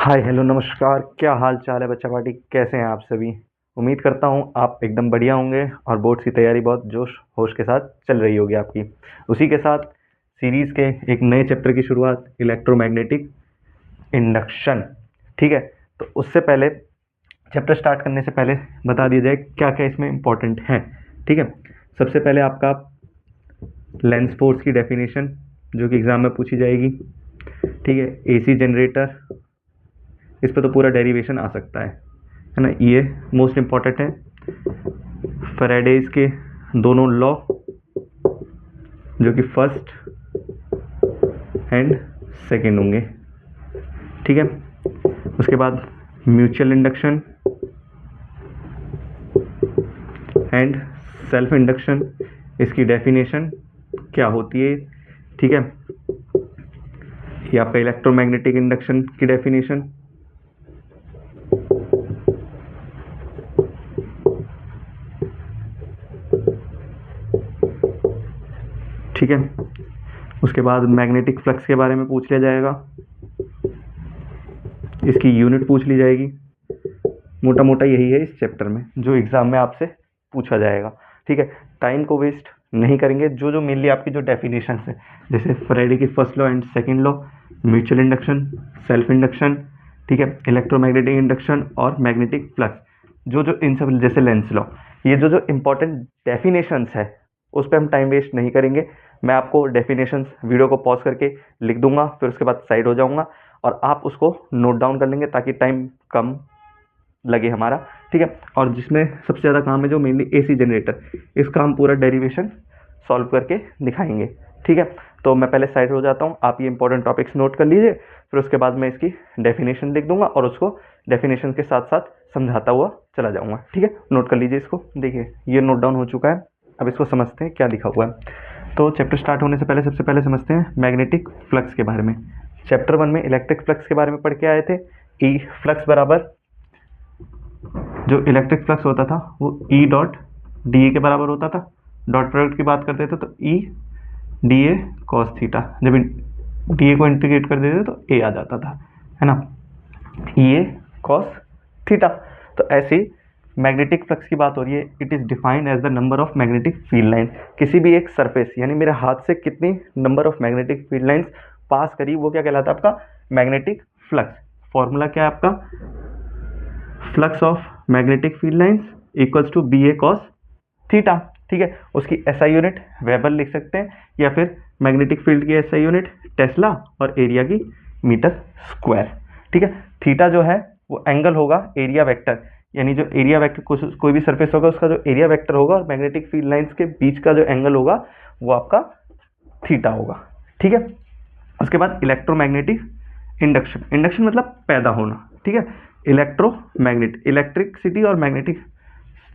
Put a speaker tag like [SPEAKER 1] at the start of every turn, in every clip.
[SPEAKER 1] Hi hello नमस्कार, क्या हाल चाल है बच्चा पार्टी? कैसे हैं आप सभी? उम्मीद करता हूँ आप एकदम बढ़िया होंगे और बोर्ड्स की तैयारी बहुत जोश होश के साथ चल रही होगी आपकी। उसी के साथ सीरीज़ के एक नए चैप्टर की शुरुआत, इलेक्ट्रोमैग्नेटिक इंडक्शन। ठीक है, तो उससे पहले चैप्टर स्टार्ट करने से पहले बता दिया जाए क्या क्या इसमें इम्पोर्टेंट है। ठीक है, सबसे पहले आपका लेंस फोर्स की डेफिनेशन जो कि एग्ज़ाम में पूछी जाएगी। ठीक है, एसी जनरेटर, इस पर तो पूरा डेरिवेशन आ सकता है ना, ये मोस्ट इम्पॉर्टेंट है। फैराडेज के दोनों लॉ जो कि फर्स्ट एंड सेकेंड होंगे। ठीक है, उसके बाद mutual induction and self induction, इसकी डेफिनेशन क्या होती है। ठीक है, ये आपका इलेक्ट्रोमैग्नेटिक इंडक्शन की डेफिनेशन। ठीक है, उसके बाद मैग्नेटिक फ्लक्स के बारे में पूछ लिया जाएगा, इसकी यूनिट पूछ ली जाएगी। मोटा मोटा यही है इस चैप्टर में जो एग्ज़ाम में आपसे पूछा जाएगा। ठीक है, टाइम को वेस्ट नहीं करेंगे। जो जो मेनली आपकी जो डेफिनेशन है, जैसे फैराडे की first law and second law, mutual induction, self induction, ठीक है, इलेक्ट्रोमैग्नेटिक इंडक्शन और मैग्नेटिक फ्लक्स, जो जो इन सब, जैसे लेंस लॉ, ये जो जो इम्पोर्टेंट डेफिनेशंस है उस पर हम टाइम वेस्ट नहीं करेंगे। मैं आपको डेफिनेशंस वीडियो को पॉज करके लिख दूंगा, फिर उसके बाद साइड हो जाऊंगा और आप उसको नोट डाउन कर लेंगे ताकि टाइम कम लगे हमारा। ठीक है, और जिसमें सबसे ज़्यादा काम है जो मेनली एसी जनरेटर, इसका हम पूरा डेरिवेशन सॉल्व करके दिखाएंगे। ठीक है, तो मैं पहले साइड हो जाता हूँ, आप ये इंपॉर्टेंट टॉपिक्स नोट कर लीजिए, फिर उसके बाद मैं इसकी डेफिनेशन लिख दूंगा और उसको डेफिनेशन के साथ साथ समझाता हुआ चला जाऊँगा। ठीक है, नोट कर लीजिए इसको। देखिए ये नोट डाउन हो चुका है, अब इसको समझते हैं क्या लिखा हुआ है। तो चैप्टर स्टार्ट होने से पहले सबसे पहले समझते हैं मैग्नेटिक फ्लक्स के बारे में। चैप्टर 1 में इलेक्ट्रिक फ्लक्स के बारे में पढ़ के आए थे। ई फ्लक्स बराबर, जो इलेक्ट्रिक फ्लक्स होता था वो ई डॉट डी ए के बराबर होता था। डॉट प्रोडक्ट की बात करते थे तो E D A cos theta, जब डी ए को इंटीग्रेट कर देते तो ए आ जाता था, है ना, ई ए कॉस थीटा। तो ऐसे ही मैग्नेटिक फ्लक्स की बात हो रही है, it is defined as the number of magnetic field line. किसी भी एक सरफेस, यानी मेरे हाथ से कितनी number of magnetic field lines pass करी, वो क्या कहलाता है आपका मैग्नेटिक फ्लक्स। फॉर्मूला क्या है आपका, flux of magnetic field lines equals to B A cos theta. ठीक है, उसकी एसआई यूनिट वेबर लिख सकते हैं, या फिर मैग्नेटिक फील्ड की एसआई यूनिट टेस्ला और एरिया की मीटर स्क्वायर। ठीक है, थीटा जो है वो एंगल होगा एरिया वेक्टर, यानी जो एरिया वेक्टर कोई भी सरफेस होगा उसका जो एरिया वेक्टर होगा और मैग्नेटिक फील्ड लाइंस के बीच का जो एंगल होगा वो आपका थीटा होगा। ठीक है, उसके बाद इलेक्ट्रोमैग्नेटिक इंडक्शन, इंडक्शन मतलब पैदा होना। ठीक है, इलेक्ट्रोमैग्नेट, इलेक्ट्रिसिटी और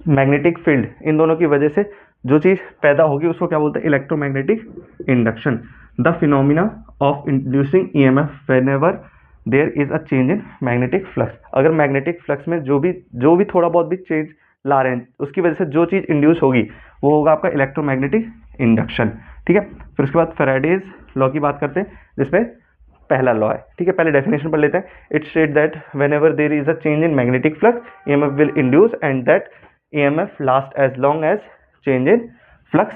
[SPEAKER 1] मैग्नेटिक फील्ड, इन दोनों की वजह से जो चीज़ पैदा होगी उसको क्या बोलते हैं, electromagnetic induction. The phenomena of inducing EMF whenever there is a change in magnetic flux. अगर मैग्नेटिक फ्लक्स में जो भी थोड़ा बहुत भी चेंज ला रहे हैं, उसकी वजह से जो चीज़ इंड्यूस होगी वो होगा आपका इलेक्ट्रोमैग्नेटिक इंडक्शन। ठीक है, फिर उसके बाद फैराडेज लॉ की बात करते हैं, जिसमें पहला लॉ है। ठीक है, पहले डेफिनेशन पढ़ लेते हैं। It state that whenever there is a change in magnetic flux EMF will induce and that EMF last as long as change in flux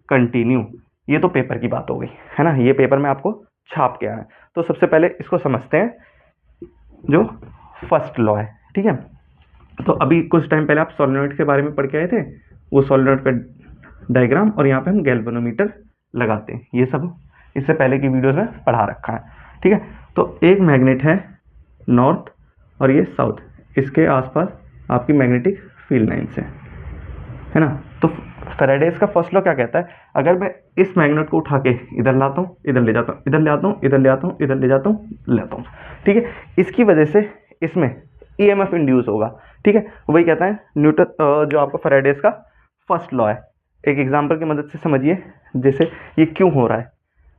[SPEAKER 1] continue. ये तो पेपर की बात हो गई, है ना, ये पेपर में आपको छाप के आया है। तो सबसे पहले इसको समझते हैं, जो फर्स्ट लॉ है। ठीक है, तो अभी कुछ टाइम पहले आप सोलेनोइड के बारे में पढ़ के आए थे, वो सोलेनोइड का डायग्राम, और यहाँ पे हम गैल्वेनोमीटर लगाते हैं, ये सब इससे पहले की वीडियोस में पढ़ा रखा है। ठीक है, तो एक मैग्नेट है नॉर्थ और ये साउथ, इसके आसपास आपकी मैग्नेटिक फील्ड लाइन्स है ना। तो फैराडेज का फर्स्ट लॉ क्या कहता है, अगर मैं इस मैग्नेट को उठा के इधर लाता हूँ, इधर ले जाता हूँ, इधर ले आता हूँ, इधर ले आता हूँ, इधर ले जाता हूँ, लेता हूँ, ठीक है, इसकी वजह से इसमें ईएमएफ इंड्यूस होगा। ठीक है, वही कहता है न्यूटन, जो आपका फैराडेज का फर्स्ट लॉ है। एक एग्जाम्पल की मदद से समझिए, जैसे ये क्यों हो रहा है।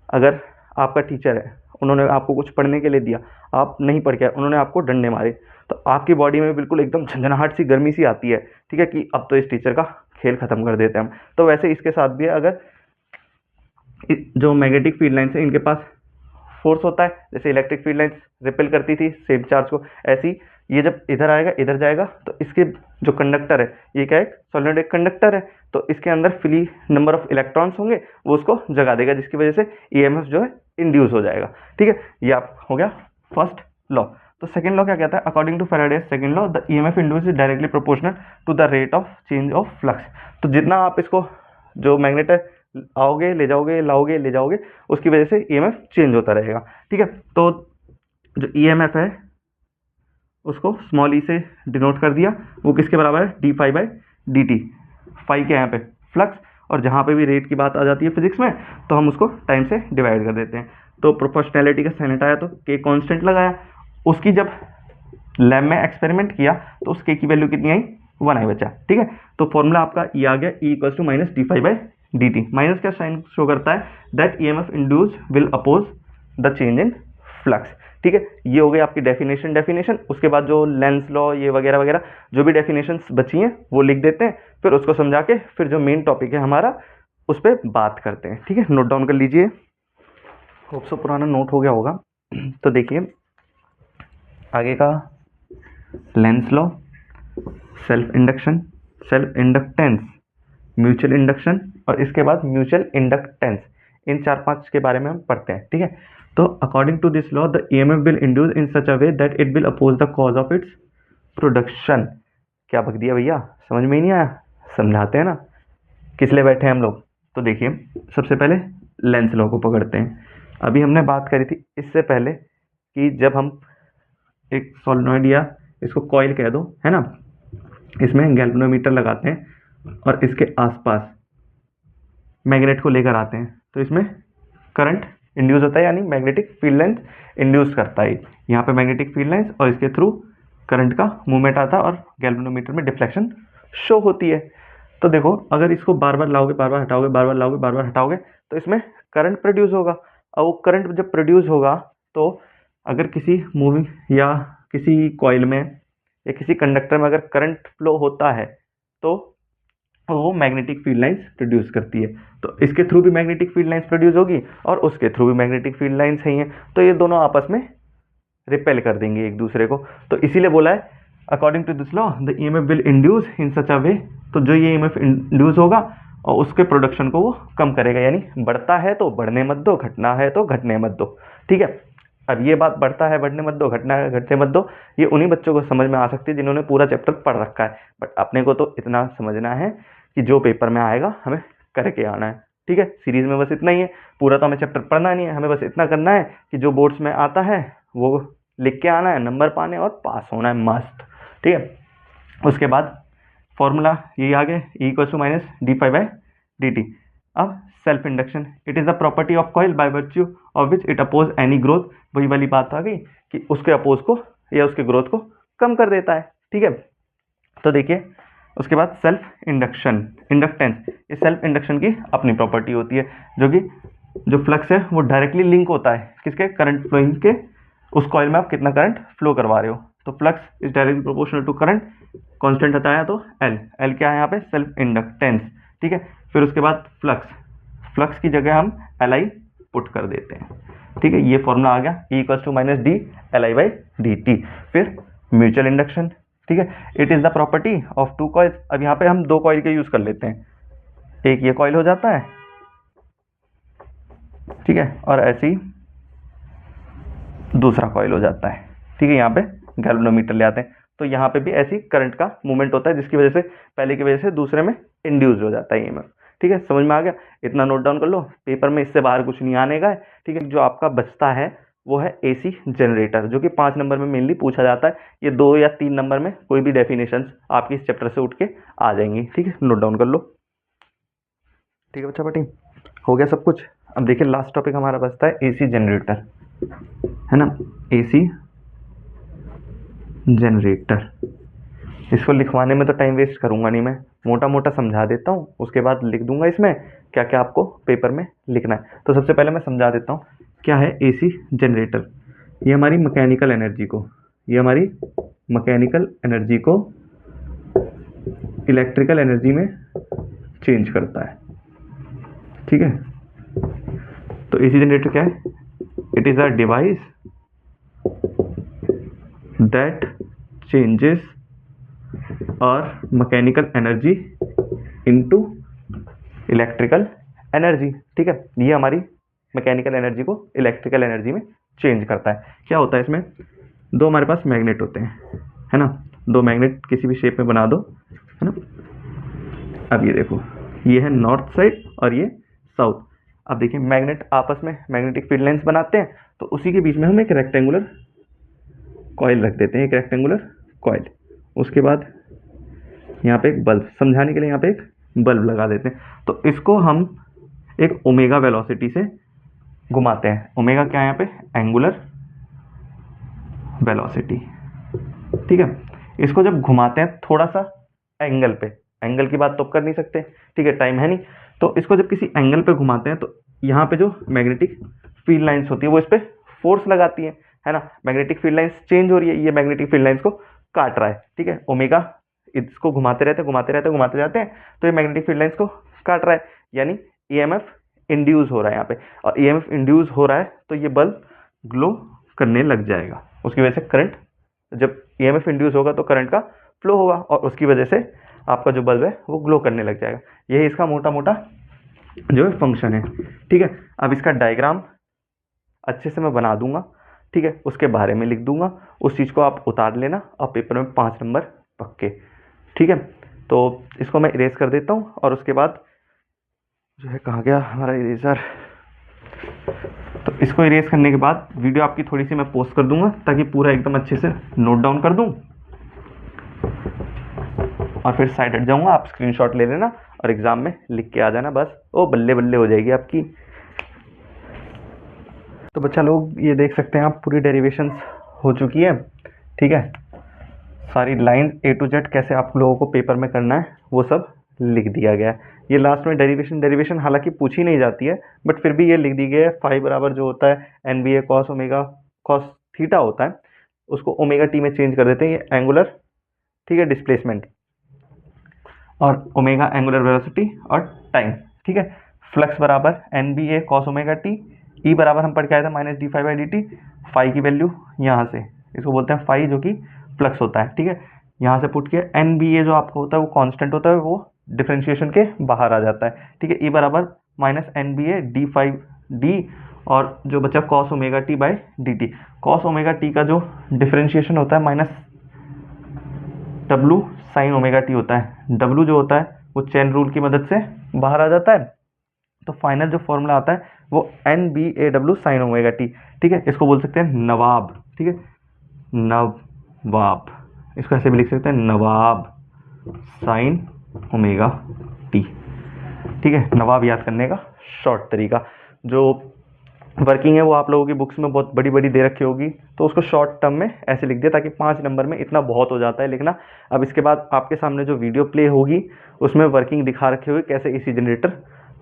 [SPEAKER 1] अगर आपका टीचर है, उन्होंने आपको कुछ पढ़ने के लिए दिया, आप नहीं पढ़ के आए, उन्होंने आपको डंडे मारे, तो आपकी बॉडी में बिल्कुल एकदम झंझनाहट सी, गर्मी सी आती है। ठीक है, कि अब तो इस टीचर का खेल खत्म कर देते हैं हम। तो वैसे इसके साथ भी है, अगर जो मैग्नेटिक फील्ड लाइन्स है इनके पास फोर्स होता है, जैसे इलेक्ट्रिक फील्ड लाइंस रिपेल करती थी सेम चार्ज को, ऐसी ये जब इधर आएगा इधर जाएगा तो इसके जो कंडक्टर है, ये क्या है, सॉलिनॉइड एक कंडक्टर है, तो इसके अंदर फ्री नंबर ऑफ इलेक्ट्रॉन्स होंगे, वो उसको जगा देगा, जिसकी वजह से ईएमएफ जो है इंड्यूस हो जाएगा। ठीक है, ये आप हो गया फर्स्ट लॉ। तो सेकंड लॉ क्या कहता है, according to Faraday's second law the EMF induce is directly proportional to the rate of change of flux. तो जितना आप इसको जो मैग्नेट है आओगे ले जाओगे लाओगे ले जाओगे, उसकी वजह से ईएमएफ चेंज होता रहेगा। ठीक है, तो जो ईएमएफ है उसको स्मॉल ई से डिनोट कर दिया, वो किसके बराबर है, d phi by d t. Phi के यहाँ पे फ्लक्स, और जहाँ पे भी रेट की बात आ जाती है फिजिक्स में तो हम उसको टाइम से डिवाइड कर देते हैं। तो प्रोपोर्शनैलिटी का साइन हटाया तो के कांस्टेंट लगाया, उसकी जब लैब में एक्सपेरिमेंट किया तो उस के की वैल्यू कितनी आई, 1 आई बचा। ठीक है, तो फॉर्मूला आपका ई आ गया, E equals to minus d phi by d t. Minus का साइन शो करता है that E M F induce will oppose the change in flux. ठीक है, ये हो गई आपकी डेफिनेशन। उसके बाद जो लेंस लॉ ये वगैरह वगैरह जो भी डेफिनेशंस बची हैं वो लिख देते हैं, फिर उसको समझा के फिर जो मेन टॉपिक है हमारा उस पर बात करते हैं। ठीक है, नोट डाउन कर लीजिए, होप सो पुराना नोट हो गया होगा। तो देखिए आगे का Lenz law, self induction, self inductance, mutual induction और इसके बाद म्यूचुअल इंडक्टेंस, इन 4-5 के बारे में हम पढ़ते हैं। ठीक है, तो according to this law the EMF will induce in such a way that it will oppose the cause of its production. क्या बक दिया भैया, समझ में ही नहीं आया, समझाते हैं ना, किस लिए बैठे हैं हम लोग। तो देखिए सबसे पहले लेंस लॉ को पकड़ते हैं। अभी हमने बात करी थी इससे पहले कि जब हम एक सोलेनॉइड या इसको कॉइल कह दो है ना, इसमें गैल्वेनोमीटर लगाते हैं और इसके आसपास मैग्नेट को लेकर आते हैं तो इसमें करंट इंड्यूस होता है, यानी मैग्नेटिक फील्ड लाइंस इंड्यूस करता है। यहाँ पे मैग्नेटिक फील्ड लाइंस और इसके थ्रू करंट का मूवमेंट आता है और गैल्वेनोमीटर में डिफ्लेक्शन शो होती है। तो देखो अगर इसको बार बार लाओगे बार बार हटाओगे बार बार लाओगे बार बार हटाओगे तो इसमें करंट प्रोड्यूस होगा, और वो करंट जब प्रोड्यूस होगा तो अगर किसी मूविंग या किसी कॉइल में या किसी कंडक्टर में अगर करंट फ्लो होता है तो वो मैग्नेटिक फील्ड लाइंस प्रोड्यूस करती है। तो इसके थ्रू भी मैग्नेटिक फील्ड लाइंस प्रोड्यूस होगी और उसके थ्रू भी मैग्नेटिक फील्ड लाइंस ही हैं, तो ये दोनों आपस में रिपेल कर देंगे एक दूसरे को। तो इसीलिए बोला है according to this law the EMF will induce in such a way, तो जो ये ईएमएफ इंड्यूस होगा और उसके प्रोडक्शन को वो कम करेगा, यानी बढ़ता है तो बढ़ने मत दो, घटना है तो घटने मत दो। ठीक है, अब ये बात बढ़ता है बढ़ने मत दो, घटना है घटने मत दो, ये उन्हीं बच्चों को समझ में आ सकती है जिन्होंने पूरा चैप्टर पढ़ रखा है, बट अपने को तो इतना समझना है कि जो पेपर में आएगा हमें करके आना है। ठीक है, सीरीज में बस इतना ही है, पूरा तो हमें चैप्टर पढ़ना नहीं है, हमें बस इतना करना है कि जो बोर्ड्स में आता है वो लिख के आना है, नंबर पाने और पास होना है, मस्त। ठीक है, उसके बाद फॉर्मूला यही आ गया, E equals to minus d phi by d t. अब self induction, it is the property of coil by virtue of which it oppose any growth. वही वाली बात आ गई कि उसके अपोज को या उसके ग्रोथ को कम कर देता है। ठीक है, तो देखिए उसके बाद सेल्फ इंडक्शन, इंडक्टेंस, इस सेल्फ इंडक्शन की अपनी प्रॉपर्टी होती है जो कि जो फ्लक्स है वो डायरेक्टली लिंक होता है किसके, करंट फ्लोइंग के, उस कॉइल में आप कितना करंट फ्लो करवा रहे हो। तो flux is directly proportional to current, constant हटाया तो एल, एल क्या है यहाँ पे, सेल्फ इंडक्टेंस। ठीक है, फिर उसके बाद फ्लक्स, फ्लक्स की जगह हम एल आई पुट कर देते हैं। ठीक है, ये फॉर्मूला आ गया, E equals to minus d L I by d t. फिर म्यूचुअल इंडक्शन, ठीक है, it is the property of two coils. अब यहाँ पे हम 2 कॉइल के यूज कर लेते हैं, एक ये कॉइल हो जाता है, ठीक है, और ऐसे ही दूसरा कॉइल हो जाता है। ठीक है, यहाँ पे गैल्वेनोमीटर ले आते हैं तो यहाँ पे भी ऐसी करंट का मूवमेंट होता है जिसकी वजह से पहले की वजह से दूसरे में इंड्यूस हो जाता है ईएमएफ। ठीक है, समझ में आ गया, इतना नोट डाउन कर लो, पेपर में इससे बाहर कुछ नहीं आने का है। ठीक है, जो आपका बचता है वो है एसी जनरेटर, जो कि 5 नंबर में मेनली पूछा जाता है। ये 2 या 3 नंबर में कोई भी डेफिनेशंस आपकी इस चैप्टर से उठ के आ जाएंगी। ठीक है, नोट डाउन कर लो। ठीक है बच्चा पार्टी, हो गया सब कुछ। अब देखिए लास्ट टॉपिक हमारा बचता है एसी जनरेटर, है ना, एसी जनरेटर। इसको लिखवाने में तो टाइम वेस्ट करूंगा नहीं मैं, मोटा मोटा समझा देता हूँ, उसके बाद लिख दूंगा इसमें क्या क्या आपको पेपर में लिखना है। तो सबसे पहले मैं समझा देता हूँ क्या है एसी जनरेटर। ये हमारी मैकेनिकल एनर्जी को, ये हमारी मैकेनिकल एनर्जी को इलेक्ट्रिकल एनर्जी में चेंज करता है। ठीक है, तो एसी जनरेटर क्या है, it is a device that changes our mechanical energy into electrical energy. ठीक है, ये हमारी मैकेनिकल एनर्जी को इलेक्ट्रिकल एनर्जी में चेंज करता है। क्या होता है इसमें, दो हमारे पास मैग्नेट होते हैं, है ना, दो मैग्नेट किसी भी शेप में बना दो, है ना। अब ये देखो, ये है नॉर्थ साइड और ये साउथ। अब देखिए मैग्नेट आपस में मैग्नेटिक फील्ड लाइंस बनाते हैं, तो उसी के बीच में हम एक रेक्टेंगुलर कॉइल रख देते हैं, एक रेक्टेंगुलर कॉइल। उसके बाद यहाँ पे एक बल्ब, समझाने के लिए यहाँ पे एक बल्ब लगा देते हैं। तो इसको हम एक ओमेगा वेलोसिटी से घुमाते हैं। ओमेगा क्या है यहाँ पे, एंगुलर वेलोसिटी। ठीक है, इसको जब घुमाते हैं थोड़ा सा एंगल पे, एंगल की बात तो कर नहीं सकते, ठीक है, टाइम है नहीं, तो इसको जब किसी एंगल पे घुमाते हैं तो यहाँ पे जो मैग्नेटिक फील्ड लाइंस होती है वो इस पे फोर्स लगाती है ना। मैग्नेटिक फील्ड लाइंस चेंज हो रही है, ये मैग्नेटिक फील्ड लाइंस को काट रहा है। ठीक है, ओमेगा इसको घुमाते रहते घुमाते जाते हैं, तो ये मैग्नेटिक फील्ड लाइंस को काट रहा है, यानी ईएमएफ इंड्यूस हो रहा है यहाँ पे। और ईएमएफ इंड्यूस हो रहा है तो ये बल्ब ग्लो करने लग जाएगा। उसकी वजह से करंट, जब ईएमएफ इंड्यूस होगा तो करंट का फ्लो होगा और उसकी वजह से आपका जो बल्ब है वो ग्लो करने लग जाएगा। यही इसका मोटा मोटा जो है फंक्शन है। ठीक है, अब इसका डायग्राम अच्छे से मैं बना दूंगा, ठीक है, उसके बारे में लिख दूंगा, उस चीज़ को आप उतार लेना और पेपर में 5 नंबर पक्के। ठीक है, तो इसको मैं इरेज कर देता हूँ और उसके बाद जो है, कहाँ गया हमारा इरेजर। तो इसको इरेज करने के बाद वीडियो आपकी थोड़ी सी मैं पोस्ट कर दूंगा ताकि पूरा एकदम अच्छे से नोट डाउन कर दूं, और फिर साइड हट जाऊंगा, आप स्क्रीनशॉट ले लेना और एग्जाम में लिख के आ जाना, बस ओ बल्ले बल्ले हो जाएगी आपकी। तो बच्चा लोग ये देख सकते हैं आप, पूरी डेरिवेशंस हो चुकी है। ठीक है, सारी लाइन A to Z कैसे आप लोगों को पेपर में करना है वो सब लिख दिया गया है। ये लास्ट में डेरिवेशन हालांकि पूछी नहीं जाती है, बट फिर भी ये लिख दी गई है। फाई बराबर जो होता है NBA cos omega cos theta होता है, उसको ओमेगा टी में चेंज कर देते हैं, ये एंगुलर, ठीक है, डिस्प्लेसमेंट, और ओमेगा एंगुलर वेलोसिटी और टाइम। ठीक है, फ्लक्स बराबर NBA cos omega t, E बराबर हम पढ़ के आए थे minus d phi by d t. Phi की वैल्यू यहाँ से, इसको बोलते हैं फाई, जो कि फ्लक्स होता है। ठीक है, यहाँ से पुट किया, NBA जो आपका होता है वो कांस्टेंट होता है, वो डिफरेंशिएशन के बाहर आ जाता है। ठीक है, ई बराबर minus NBA D five D, और जो बचा cos omega T by d T. Cos omega T का जो डिफरेंशिएशन होता है minus W sine omega T होता है। W जो होता है वो चेन रूल की मदद से बाहर आ जाता है, तो फाइनल जो फॉर्मूला आता है वो NBAW साइन ओमेगा टी। ठीक है, इसको बोल सकते हैं नवाब। ठीक है, नवाब, इसको ऐसे भी लिख सकते हैं, नवाब साइन ओमेगा टी। ठीक है, नवाब याद करने का शॉर्ट तरीका। जो वर्किंग है वो आप लोगों की बुक्स में बहुत बड़ी बड़ी दे रखी होगी, तो उसको शॉर्ट टर्म में ऐसे लिख दिया ताकि 5 नंबर में इतना बहुत हो जाता है लिखना। अब इसके बाद आपके सामने जो वीडियो प्ले होगी उसमें वर्किंग दिखा रखी होगी कैसे एसी जनरेटर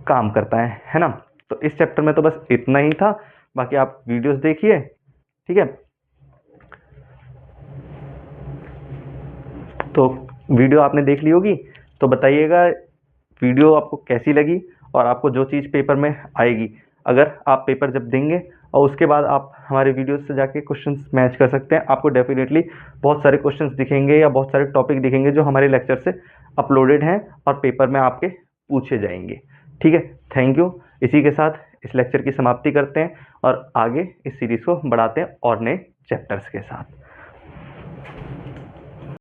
[SPEAKER 1] काम करता है ना। तो इस चैप्टर में तो बस इतना ही था, बाकी आप वीडियोस देखिए। ठीक है, तो वीडियो आपने देख ली होगी, तो बताइएगा वीडियो आपको कैसी लगी और आपको जो चीज़ पेपर में आएगी, अगर आप पेपर जब देंगे और उसके बाद आप हमारे वीडियो से जाके क्वेश्चंस मैच कर सकते हैं, आपको डेफिनेटली बहुत सारे क्वेश्चंस दिखेंगे या बहुत सारे टॉपिक दिखेंगे जो हमारे लेक्चर से अपलोडेड हैं और पेपर में आपके पूछे जाएंगे। ठीक है, थैंक यू। इसी के साथ इस लेक्चर की समाप्ति करते हैं और आगे इस सीरीज़ को बढ़ाते हैं और नए चैप्टर्स के साथ।